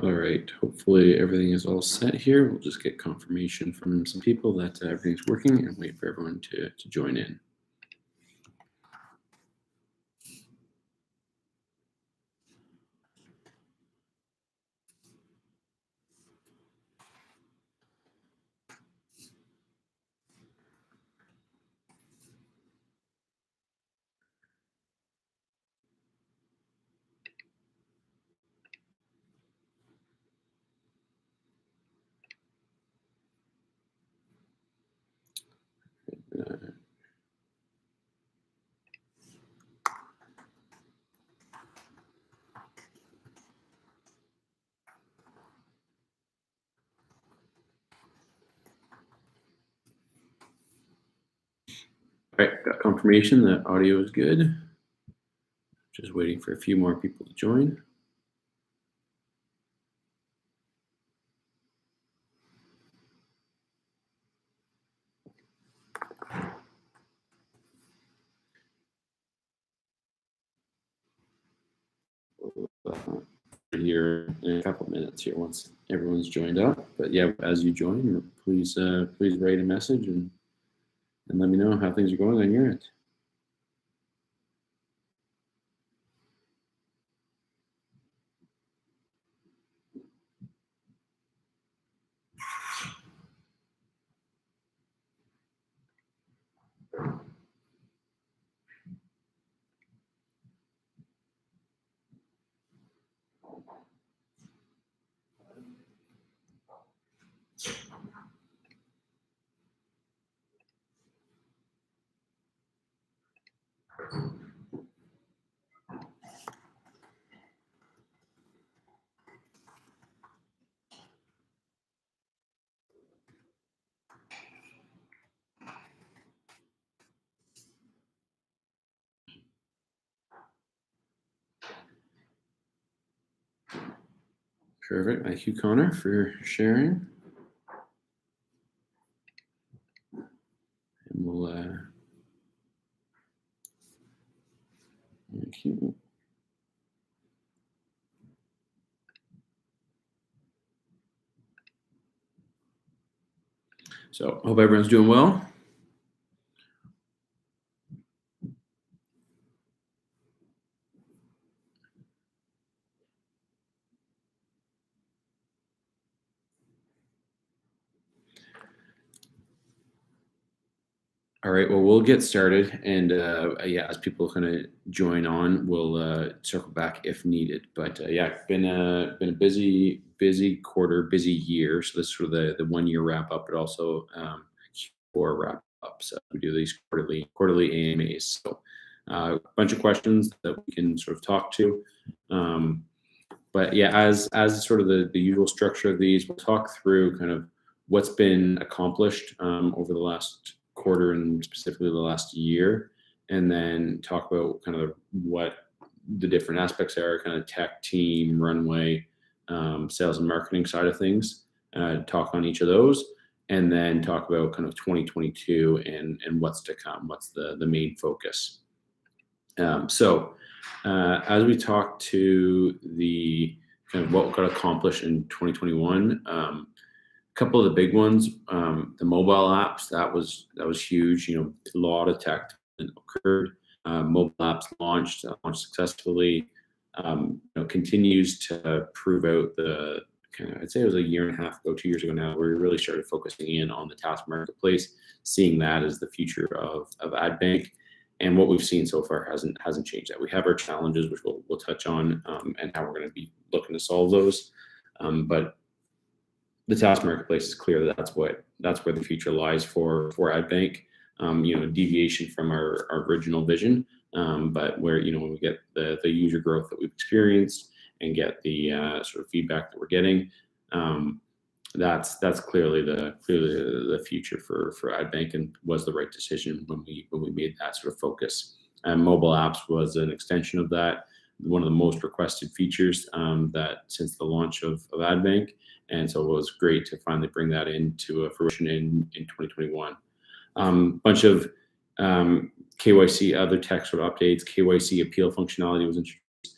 All right, hopefully everything is all set here. We'll just get confirmation from some people that everything's working and wait for everyone to join in. Uh, all right, got confirmation that audio is good. Just waiting for a few more people to join. Here in a couple minutes here once everyone's joined up. But yeah, as you join, please write a message and let me know how things are going on your end. Perfect. Thank you, Connor, for sharing. And we'll thank you. So hope everyone's doing well. All right, well, we'll get started, and yeah, as people kind of join on, we'll circle back if needed. But yeah, been a busy quarter, busy year. So this is sort of the 1 year wrap up, but also Q4 wrap up. So we do these quarterly AMAs. So a bunch of questions that we can sort of talk to. But yeah, as sort of the usual structure of these, we'll talk through kind of what's been accomplished over the last quarter and specifically the last year, and then talk about kind of what the different aspects are, kind of tech, team, runway, sales and marketing side of things. Talk on each of those, and then talk about kind of 2022 and what's to come, what's the main focus. So as we talk to the kind of what got accomplished in 2021, a couple of the big ones, the mobile apps, that was huge. You know, a lot of tech occurred. Mobile apps launched successfully. You know, continues to prove out the kind of, I'd say it was a year and a half ago, 2 years ago now, where we really started focusing in on the task marketplace, seeing that as the future of Adbank. And what we've seen so far hasn't changed that. We have our challenges, which we'll touch on, and how we're going to be looking to solve those. But the task marketplace is clear that that's where the future lies for Adbank. You know, deviation from our original vision, but where, you know, when we get the user growth that we've experienced and get the sort of feedback that we're getting, that's clearly the future for Adbank, and was the right decision when we made that sort of focus. And mobile apps was an extension of that, one of the most requested features that since the launch of Adbank, and so it was great to finally bring that into fruition in 2021. Bunch of KYC, other tech sort of updates. KYC appeal functionality was introduced,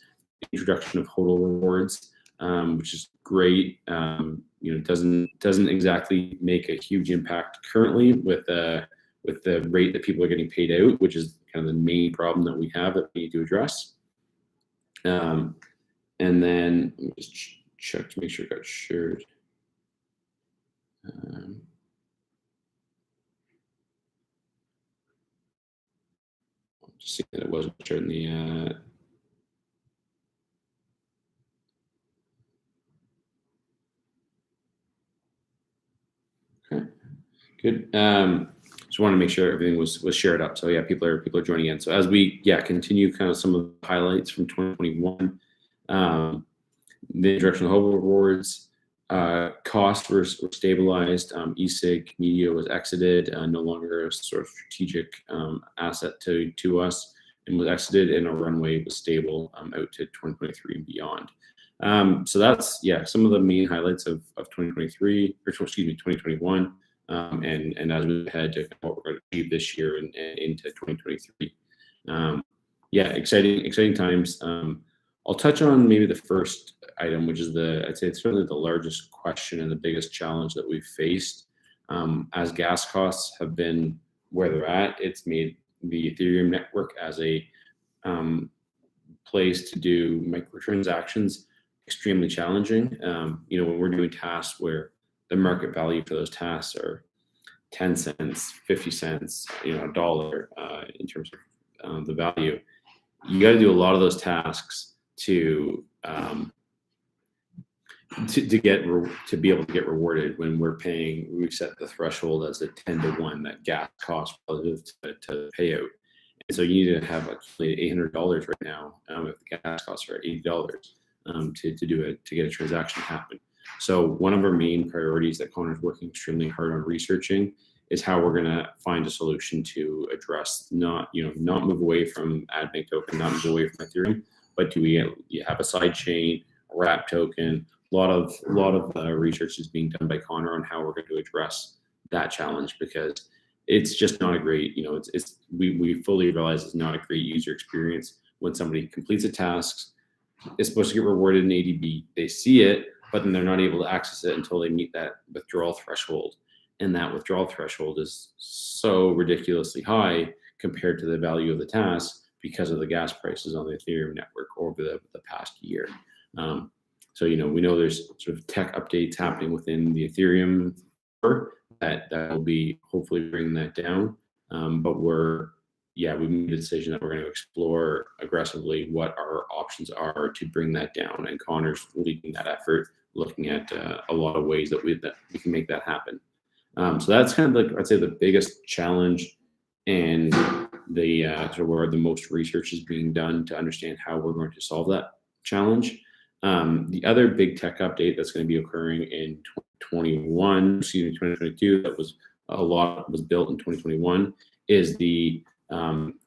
introduction of HODL rewards. which is great. Doesn't exactly make a huge impact currently with the rate that people are getting paid out, which is kind of the main problem that we have that we need to address. And then let me just check to make sure it got shared. Just see that it wasn't shared in the. Okay, good. Just want to make sure everything was shared up. So yeah, people are joining in. So as we continue kind of some of the highlights from 2021, the introduction of hobo rewards, costs were stabilized. E-cig media was exited, no longer a sort of strategic asset to us, and was exited, and our runway was stable out to 2023 and beyond. So that's some of the main highlights of 2023, or excuse me, 2021. And as we head to what we're going to achieve this year and into 2023. Exciting times. I'll touch on maybe the first item, which is I'd say it's certainly the largest question and the biggest challenge that we've faced. As gas costs have been where they're at, it's made the Ethereum network as a place to do microtransactions extremely challenging. When we're doing tasks where the market value for those tasks are 10 cents, 50 cents, $1 in terms of the value, you got to do a lot of those tasks to be able to get rewarded when we set the threshold as a 10 to 1 that gas cost relative to payout. And so you need to have actually $800 right now if the gas costs are $80 to get a transaction happen. So one of our main priorities that Connor's working extremely hard on researching is how we're going to find a solution to address not move away from Adbank token, not move away from Ethereum, but you have a side chain, a wrap token. A lot of research is being done by Connor on how we're going to address that challenge, because it's just not a great, we fully realize it's not a great user experience when somebody completes a task, is supposed to get rewarded in ADB. They see it, but then they're not able to access it until they meet that withdrawal threshold. And that withdrawal threshold is so ridiculously high compared to the value of the task because of the gas prices on the Ethereum network over the past year. So, we know there's sort of tech updates happening within the Ethereum that will be hopefully bringing that down. But we made a decision that we're going to explore aggressively what our options are to bring that down. And Connor's leading that effort, looking at a lot of ways that we can make that happen. So that's kind of I'd say the biggest challenge, and the sort of where the most research is being done to understand how we're going to solve that challenge. The other big tech update that's going to be occurring in 2022, that was built in 2021, is the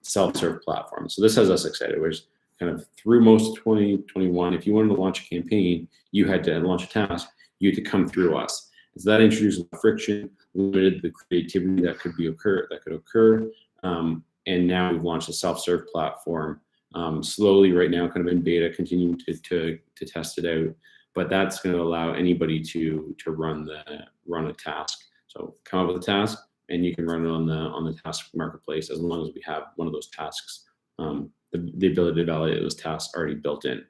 self-serve platform. So this has us excited. We're just kind of through most of 2021. If you wanted to launch a campaign, you had to launch a task, you had to come through us. So that introduced friction, limited the creativity that could occur. And now we've launched a self-serve platform. Slowly right now, kind of in beta, continuing to test it out. But that's going to allow anybody to run a task. So come up with a task, and you can run it on the task marketplace as long as we have one of those tasks, the ability to validate those tasks already built in.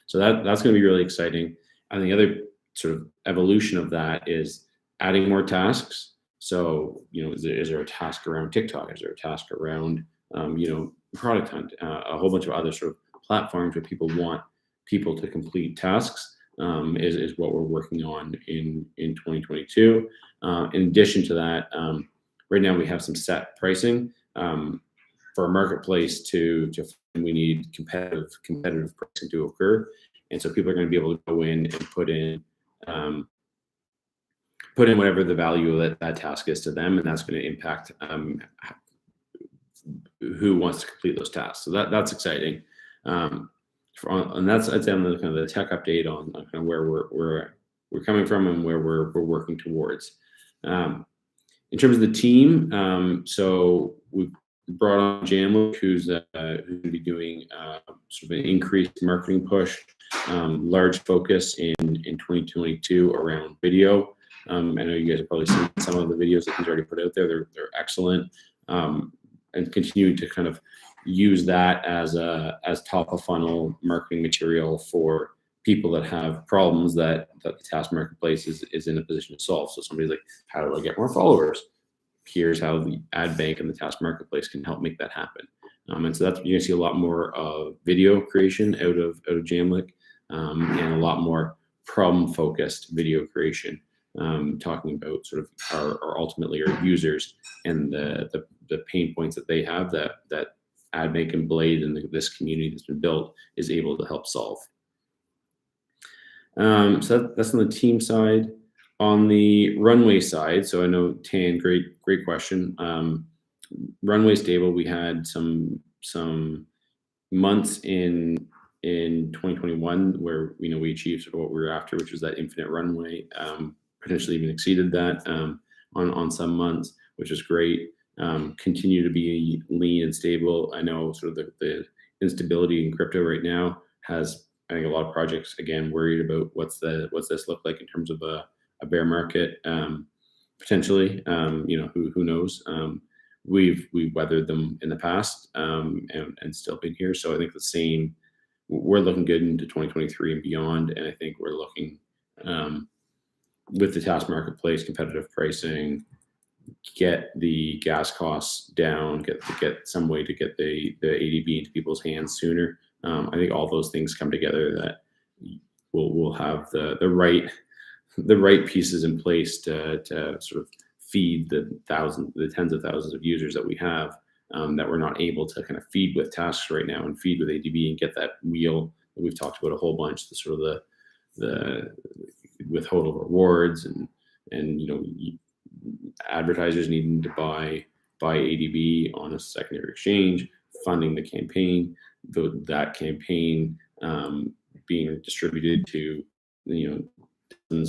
So that's going to be really exciting. And the other sort of evolution of that is adding more tasks. So, is there a task around TikTok? Is there a task around, product hunt? A whole bunch of other sort of platforms where people want people to complete tasks is what we're working on in 2022. In addition to that, right now we have some set pricing for a marketplace we need competitive pricing to occur. And so people are going to be able to go in and put in whatever the value of that task is to them, and that's going to impact who wants to complete those tasks. So that's exciting, and that's I'd say on the kind of the tech update on kind of where we're coming from and where we're working towards. In terms of the team, so we've brought on Jamlo, who's going to be doing sort of an increased marketing push. Large focus in 2022 around video. I know you guys have probably seen some of the videos that he's already put out there. They're excellent, and continue to kind of use that as top of funnel marketing material for people that have problems that the task marketplace is in a position to solve. So somebody's like, how do I get more followers? Here's how the Adbank and the task marketplace can help make that happen. And so that's, you're gonna see a lot more video creation out of Jamlick, and a lot more problem focused video creation, talking about sort of our ultimately our users and the pain points that they have that Adbank and Blade and this community that's been built is able to help solve. So that's on the team side. On the runway side, so I know Tan, great question. Runway stable. We had some months in 2021 where we achieved sort of what we were after, which was that infinite runway. Potentially even exceeded that on some months, which is great. Continue to be lean and stable. I know sort of the instability in crypto right now has, I think, a lot of projects again worried about what's this look like in terms of a bear market, potentially. Who knows? We've weathered them in the past, and still been here. So I think the same. We're looking good into 2023 and beyond, and I think we're looking with the task marketplace, competitive pricing, get the gas costs down, get some way to get the ADB into people's hands sooner. I think all those things come together that we'll have the right pieces in place to sort of feed the tens of thousands of users that we have, that we're not able to kind of feed with tasks right now and feed with ADB and get that wheel that we've talked about a whole bunch, the sort of the withhold rewards and advertisers needing to buy ADB on a secondary exchange, funding the campaign, that campaign being distributed to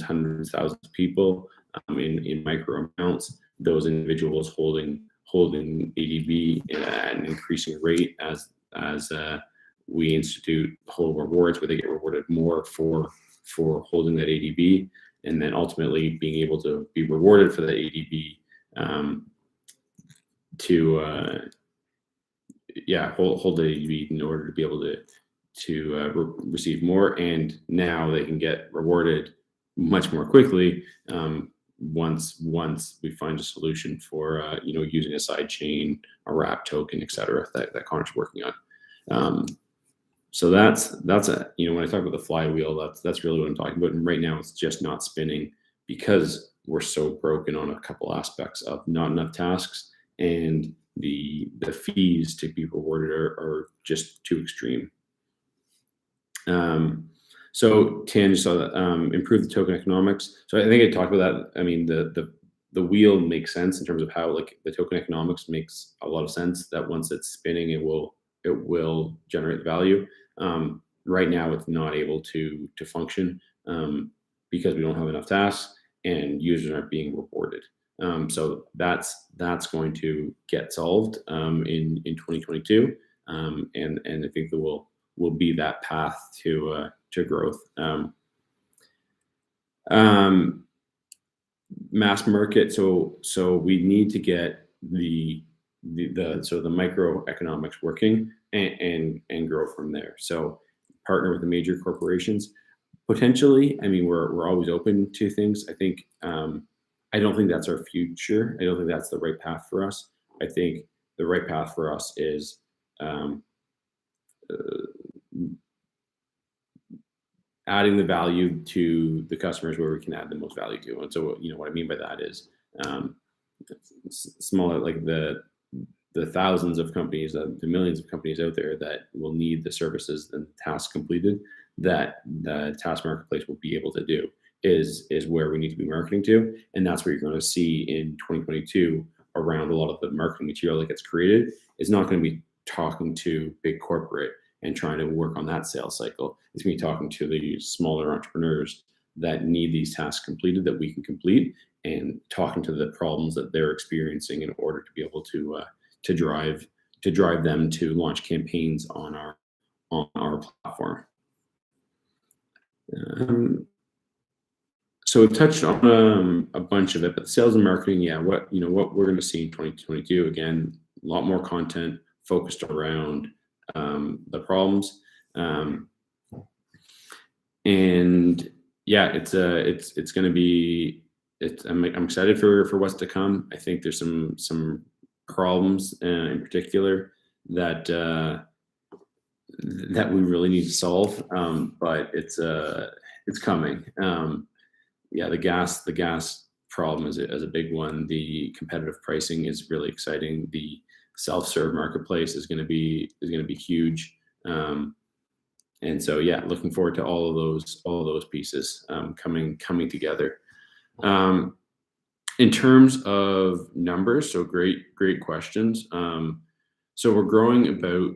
hundreds of thousands of people in micro amounts. Those individuals holding ADB at an increasing rate as we institute hold rewards, where they get rewarded more for holding that ADB, and then ultimately being able to be rewarded for that ADB hold the ADB in order to be able to receive more. And now they can get rewarded much more quickly once we find a solution for using a side chain, a wrap token, etc. that Connor's working on. So that's when I talk about the flywheel, that's really what I'm talking about. And right now it's just not spinning because we're so broken on a couple aspects of not enough tasks, and the fees to be rewarded are just too extreme. So Tan just saw that improve the token economics. So I think I talked about that. I mean, the wheel makes sense in terms of how the token economics makes a lot of sense, that once it's spinning, it will generate value. Right now it's not able to function because we don't have enough tasks and users aren't being rewarded. So that's going to get solved in 2022, and I think there will be that path to growth. Mass market. So we need to get the sort of the microeconomics working and grow from there. So partner with the major corporations potentially. I mean, we're always open to things. I think I don't think that's our future. I don't think that's the right path for us. I think the right path for us is adding the value to the customers where we can add the most value to. And so, what I mean by that is smaller, like the thousands of companies, the millions of companies out there that will need the services and tasks completed that the task marketplace will be able to do is where we need to be marketing to. And that's what you're going to see in 2022 around a lot of the marketing material that gets created. Is not going to be talking to big corporate and trying to work on that sales cycle. It's going to be talking to the smaller entrepreneurs that need these tasks completed that we can complete, and talking to the problems that they're experiencing in order to be able to drive them to launch campaigns on our platform. Um, so we've touched on a bunch of it, but sales and marketing, yeah, what we're going to see in 2022 again, a lot more content focused around the problems, um, and yeah, it's going to be I'm excited for what's to come. I think there's some problems in particular that that we really need to solve, but it's coming. Yeah, the gas problem is a big one. The competitive pricing is really exciting. The self-serve marketplace is gonna be huge. Um, and so yeah, looking forward to all of those pieces coming together. Um, in terms of numbers, so great questions. So we're growing about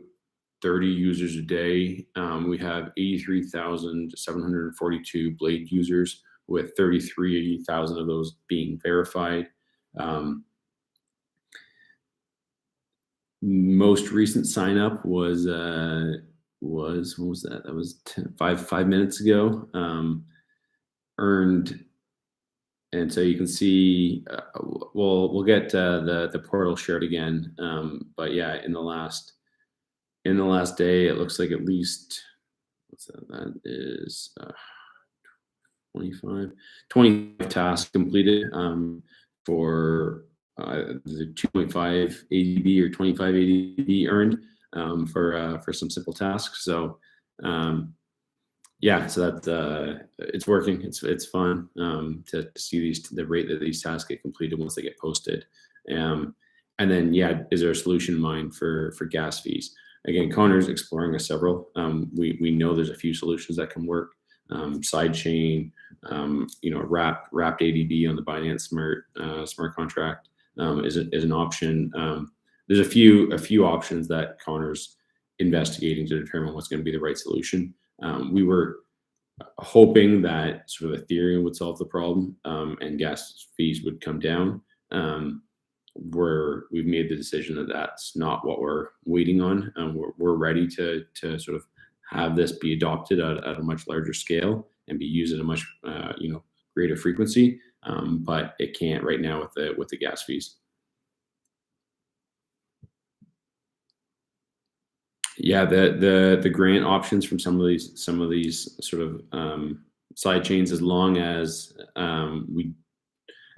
30 users a day. We have 83,742 Blade users, with 33,000 of those being verified. Um, Most recent sign up was what was that? That was 5 minutes ago. Earned, and so you can see. We'll get the portal shared again. But yeah, in the last day, it looks like at least what's that? That is 25, 25 tasks completed for the 2.5 ADB or 25 ADB earned for some simple tasks. So yeah, so that it's working. It's fun to see the rate that these tasks get completed once they get posted. Um, and then yeah, is there a solution in mind for gas fees? Again, Connor's exploring several. We know there's a few solutions that can work. Sidechain, wrapped ADB on the Binance smart contract is an option. There's a few options that Connor's investigating to determine what's going to be the right solution. We were hoping that sort of Ethereum would solve the problem and gas fees would come down. We've made the decision that that's not what we're waiting on. We're ready to sort of have this be adopted at a much larger scale and be used at a much greater frequency. But it can't right now with the gas fees. Yeah, the grant options from some of these sort of side chains, as long as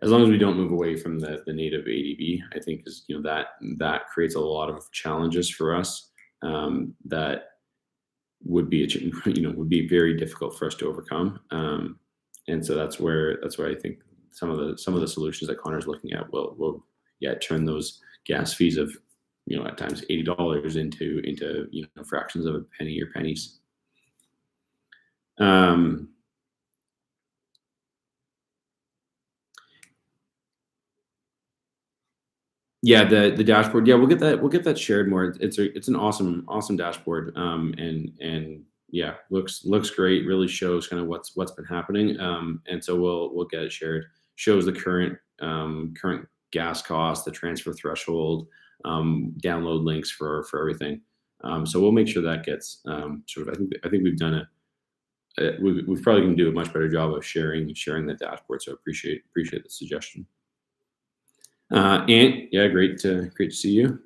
we don't move away from the native ADB, I think is that creates a lot of challenges for us that would be very difficult for us to overcome. And so that's where I think some of the solutions that Connor's looking at will yeah turn those gas fees of at times $80 into fractions of a penny or pennies. Um, Yeah, the dashboard. Yeah, we'll get that shared more. It's an awesome dashboard. And yeah, looks great. Really shows kind of what's been happening. And so we'll get it shared. Shows the current gas cost, the transfer threshold, download links for everything. So we'll make sure that gets sort of. I think we've done we've probably going to do a much better job of sharing the dashboard. So appreciate the suggestion. Ant, yeah, great to see you.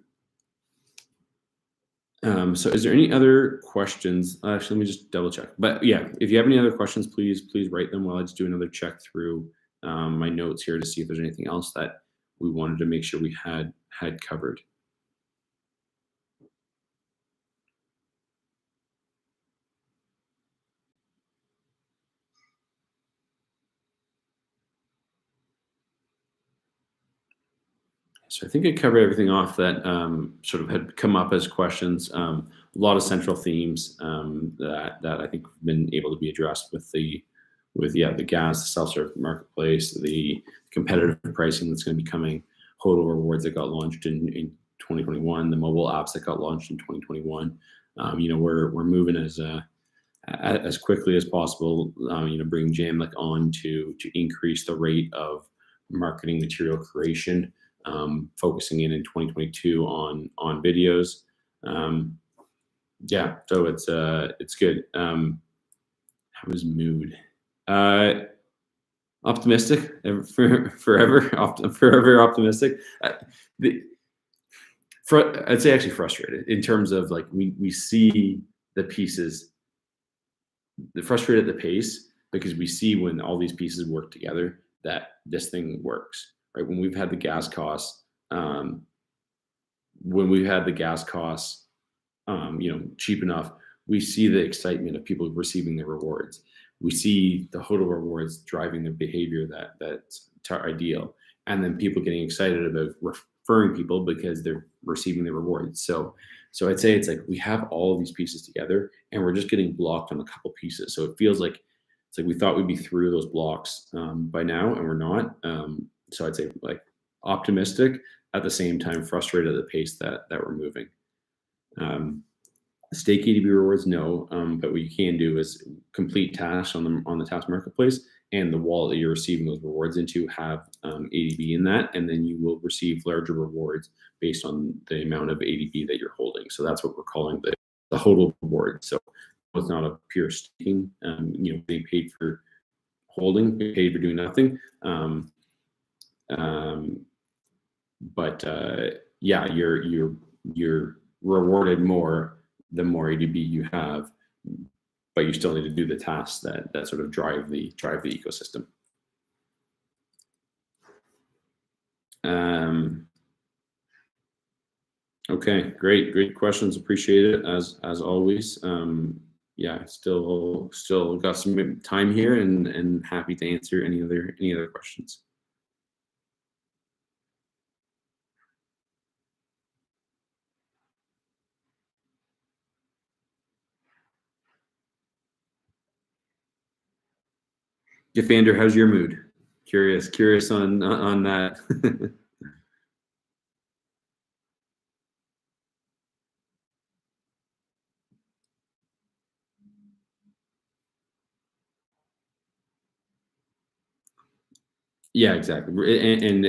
So is there any other questions? Actually, let me just double check. But yeah, if you have any other questions, please write them while I just do another check through my notes here to see if there's anything else that we wanted to make sure we had covered. So I think I covered everything off that sort of had come up as questions. A lot of central themes that I think have been able to be addressed with the gas, the self-serve marketplace, the competitive pricing that's going to be coming, hodl rewards that got launched in 2021, the mobile apps that got launched in 2021. We're moving as quickly as possible. Bring Jamlick on to increase the rate of marketing material creation, focusing in 2022 on videos. Yeah, so it's good. How is mood? Uh, Optimistic, forever, forever optimistic. The, I'd say actually frustrated in terms of like we see the pieces, the frustrated at the pace because we see when all these pieces work together that this thing works, right? When we've had the gas costs, um, when we've had the gas costs, cheap enough, we see the excitement of people receiving the rewards. We see the hodl rewards driving the behavior that's ideal, and then people getting excited about referring people because they're receiving the rewards. So I'd say it's like we have all of these pieces together, and we're just getting blocked on a couple pieces. So it feels like it's like we thought we'd be through those blocks by now, and we're not. So I'd say like optimistic at the same time frustrated at the pace that we're moving. Um, Stake ADB rewards, no. But what you can do is complete tasks on the task marketplace, and the wallet that you're receiving those rewards into have ADB in that, and then you will receive larger rewards based on the amount of ADB that you're holding. So that's what we're calling the HODL reward. So it's not a pure staking. Being paid for holding, paid for doing nothing. But yeah, you're rewarded more the more ADB you have, but you still need to do the tasks that sort of drive the ecosystem. Okay, great questions. Appreciate it as always. Yeah, still got some time here, and happy to answer any other questions. Defander, how's your mood? Curious on that. Yeah, exactly. And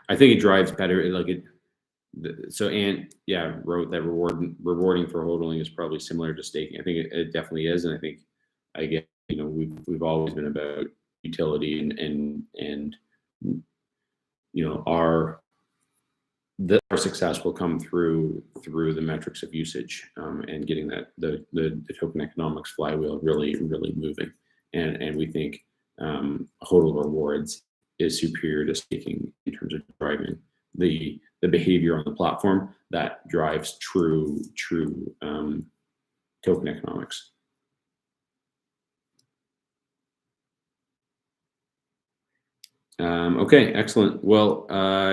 I think it drives better. So Ant, yeah, wrote that rewarding for hodling is probably similar to staking. I think it definitely is, and I think we've always been about utility and our success will come through the metrics of usage, and getting the token economics flywheel really moving, and we think hodl rewards is superior to staking in terms of driving the behavior on the platform that drives true token economics. Okay, excellent. Well,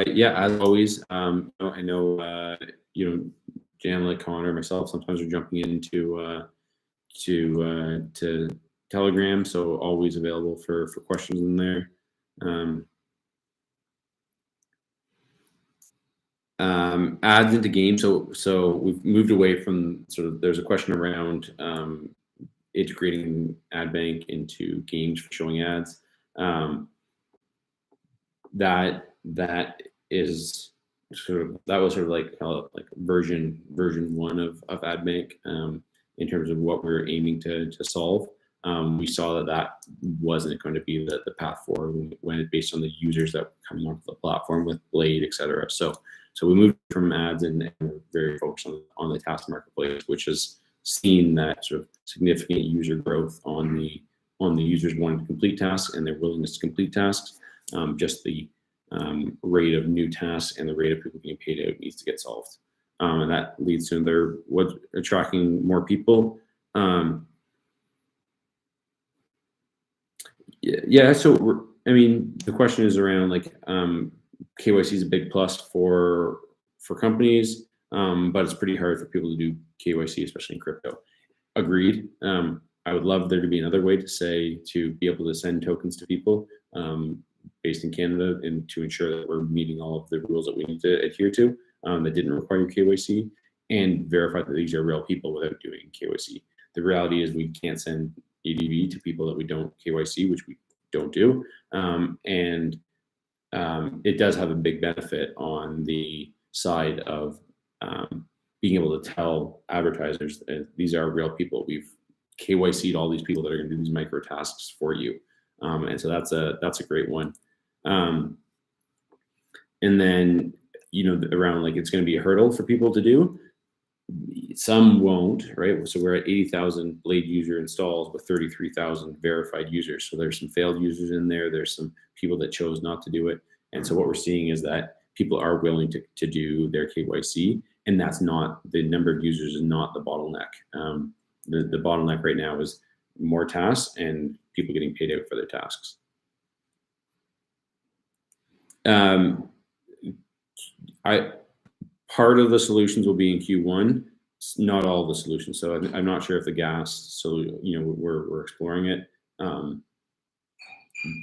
yeah, as always, I know Jan, like Connor, myself, sometimes we're jumping into to Telegram, so always available for questions in there. Ads into games. So we've moved away from sort of. There's a question around integrating Adbank into games for showing ads. That is that was sort of like version 1 of Adbank, in terms of what we're aiming to solve. We saw that wasn't going to be the path forward when based on the users that were coming onto the platform with Blade, etc. So we moved from ads, and we're very focused on the task marketplace, which has seen that sort of significant user growth on the users wanting to complete tasks and their willingness to complete tasks. Just the rate of new tasks and the rate of people being paid out needs to get solved, and that leads to attracting more people. Yeah. So the question is around KYC is a big plus for companies, but it's pretty hard for people to do KYC, especially in crypto. Agreed. I would love there to be another way to be able to send tokens to people based in Canada, and to ensure that we're meeting all of the rules that we need to adhere to, that didn't require KYC, and verify that these are real people without doing KYC. The reality is we can't send ADV to people that we don't KYC, which we don't do. And it does have a big benefit on the side of being able to tell advertisers that these are real people. We've KYC'd all these people that are going to do these micro tasks for you. And so that's a great one. And then, around like it's going to be a hurdle for people to do. Some won't, right? So we're at 80,000 Blade user installs with 33,000 verified users. So there's some failed users in there. There's some people that chose not to do it. And so what we're seeing is that people are willing to do their KYC, and that's not the number of users is not the bottleneck. The bottleneck right now is more tasks and people getting paid out for their tasks. Part of the solutions will be in Q1, not all the solutions. So I'm not sure if the gas, so we're exploring it.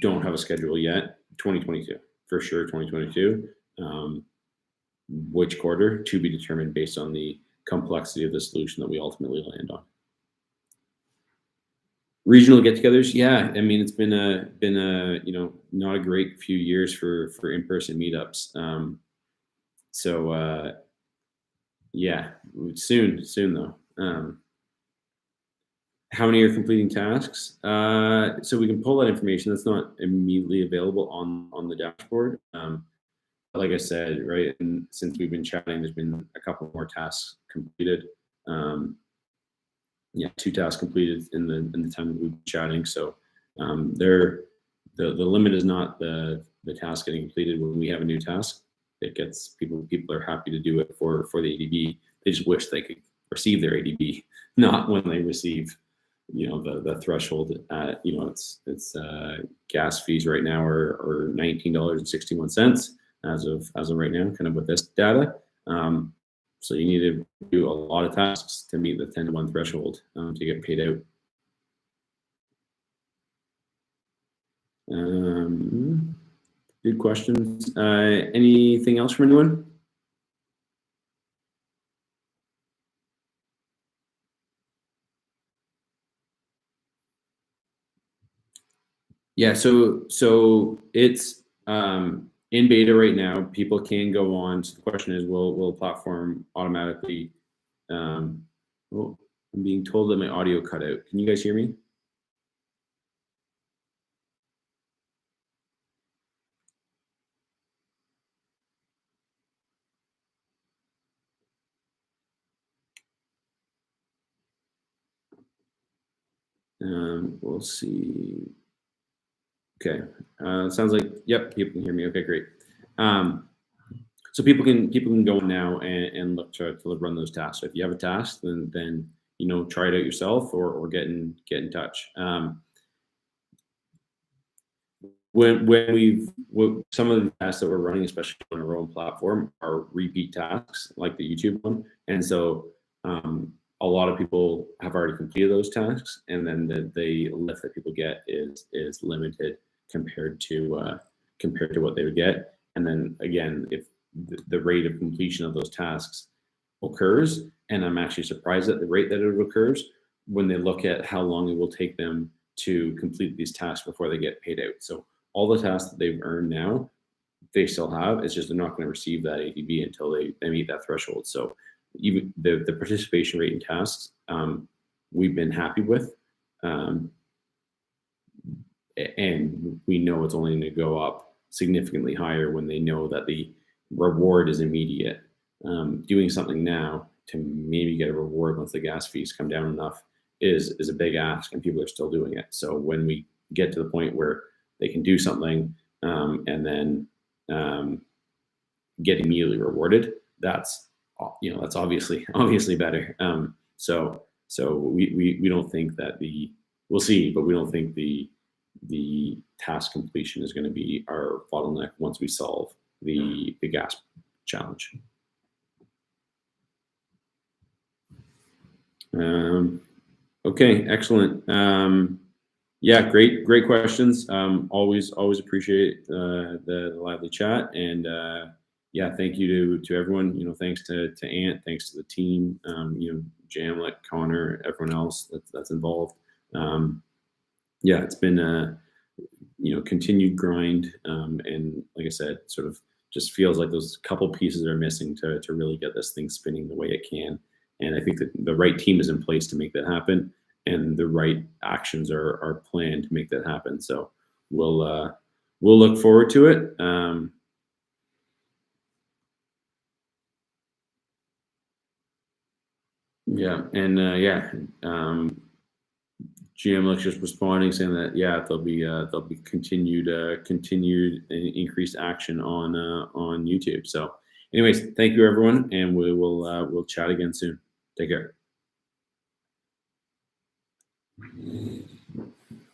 Don't have a schedule yet. 2022 for sure. 2022. Which quarter to be determined based on the complexity of the solution that we ultimately land on. Regional get-togethers, yeah. I mean, it's been a not a great few years for in-person meetups. So yeah, soon though. How many are completing tasks? So we can pull that information. That's not immediately available on the dashboard. Like I said, right, and since we've been chatting, there's been a couple more tasks completed. 2 tasks completed in the time that we've been chatting. So the limit is not the task getting completed. When we have a new task, it gets people are happy to do it for the ADB. They just wish they could receive their ADB, not when they receive the threshold. It's gas fees right now are $19.61 as of right now, kind of with this data. So you need to do a lot of tasks to meet the 10-to-1 threshold to get paid out. Good questions. Anything else from anyone? Yeah, so it's in beta right now. People can go on. So the question is, will the platform automatically? I'm being told that my audio cut out. Can you guys hear me? We'll see. Okay, sounds like, yep, people can hear me. Okay, great. So people can go now and look to run those tasks. So if you have a task, then try it out yourself or get in touch. When some of the tasks that we're running, especially on our own platform, are repeat tasks like the YouTube one, and so a lot of people have already completed those tasks, and then the lift that people get is limited compared to what they would get. And then again, if the rate of completion of those tasks occurs, and I'm actually surprised at the rate that it occurs when they look at how long it will take them to complete these tasks before they get paid out. So all the tasks that they've earned now, they still have. It's just they're not going to receive that ADB until they meet that threshold. So even the participation rate in tasks, we've been happy with, and we know it's only going to go up significantly higher when they know that the reward is immediate. Doing something now to maybe get a reward once the gas fees come down enough is a big ask, and people are still doing it. So when we get to the point where they can do something and then get immediately rewarded, that's obviously better. So we don't think that we'll see, but we don't think the task completion is going to be our bottleneck once we solve the gas challenge. Okay, excellent. Yeah, great questions. Always appreciate the lively chat, and yeah, thank you to everyone. Thanks to Ant, thanks to the team. Jamlet, Connor, everyone else that's involved. Yeah, it's been a continued grind, and like I said, sort of just feels like those couple pieces are missing to really get this thing spinning the way it can. And I think that the right team is in place to make that happen. and the right actions are planned to make that happen. So we'll look forward to it. Yeah, and GM looks just responding saying that yeah, there'll be continued and increased action on YouTube. So, anyways, thank you everyone, and we'll chat again soon. Take care.